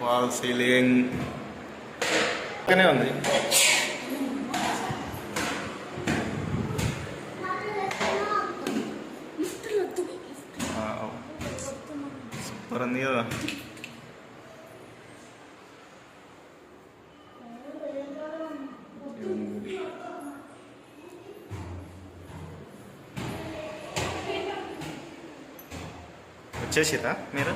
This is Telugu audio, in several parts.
వాల్ సీలింగ్ పక్కనే ఉంది. సూపర్ ఉంది కదా. వచ్చేసిరా మీరు?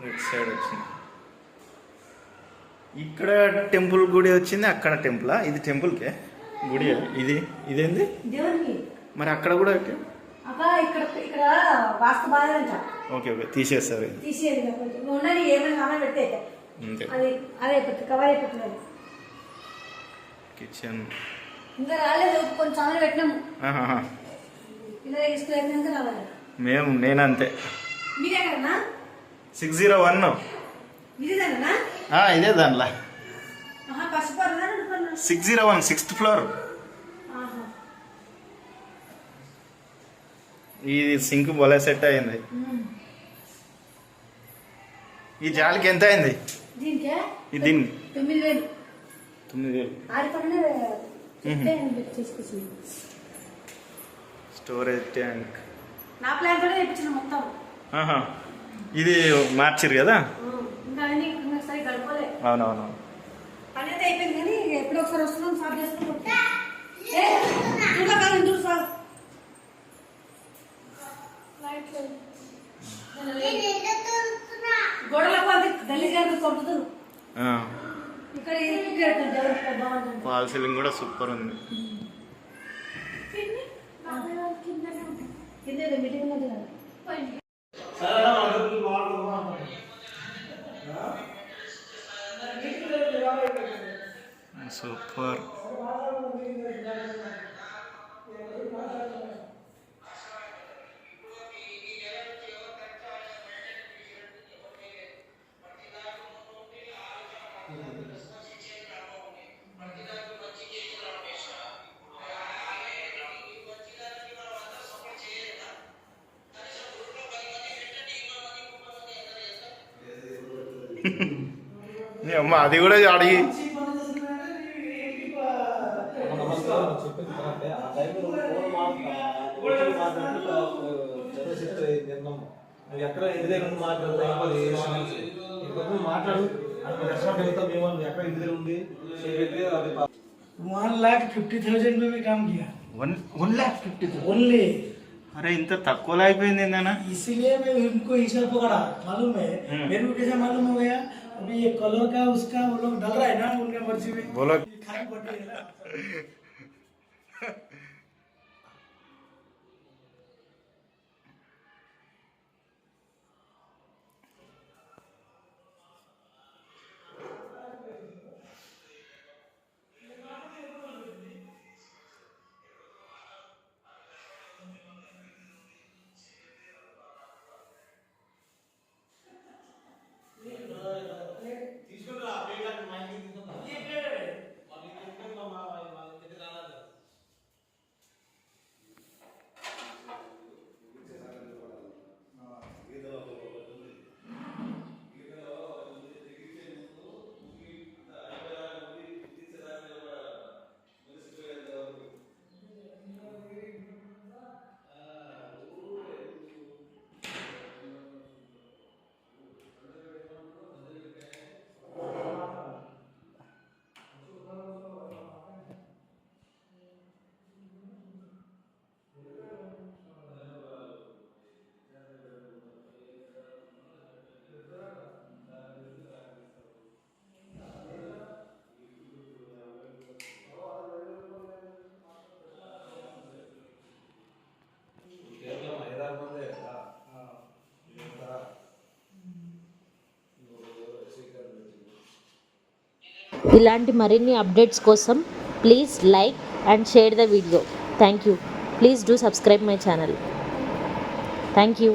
ఇటు సైడ్ వచ్చింది. ఇక్కడ టెంపుల్ గుడి వచ్చింది, అక్కడ టెంపులా? ఇది టెంపుల్కే గుడి. ఇది ఇదేంది మరి? అక్కడ కూడా ఓకే ఓకే తీసేస్తారు. కిచెన్ ఇంకా రాలేదు, కొంచెం పెట్టినాము మేము. నేనంతే 601 ఇదే దానిలా 601 6th ఫ్లోర్. ఇది సింక్ బొలే సెట్ అయింది. ఈ జాలికి ఎంత అయింది? దీనికి 9,000. స్టోరేజ్ ట్యాంక్ ఇది మార్చిరు కదా. అవునవును. వాల్ సీలింగ్ కూడా సూపర్ ఉంది. సూపర్. అమ్మ అది కూడా అడిగి ఎక్కడ ఇంటి దగ్గర మాట్లాడు ఎక్కడ ఇంటి దగ్గర ఉంది. 1,50,000 में भी काम किया. 1,50,000 ओनली. अरे ఇంత తక్కువలో అయిపోయింది ఏందన్నా? इसीलिए मैं उनको हिसाब पकड़ा. मालूम है मेरे को कैसे मालूम हो गया? अभी ये कलर का उसका वो लोग डाल रहा है ना उनके मर्जी में. बोलो खाली पट्टी है ना. ఇలాంటి మరిన్ని అప్డేట్స్ కోసం please like and share the video. Thank you. Please do subscribe my channel. Thank you.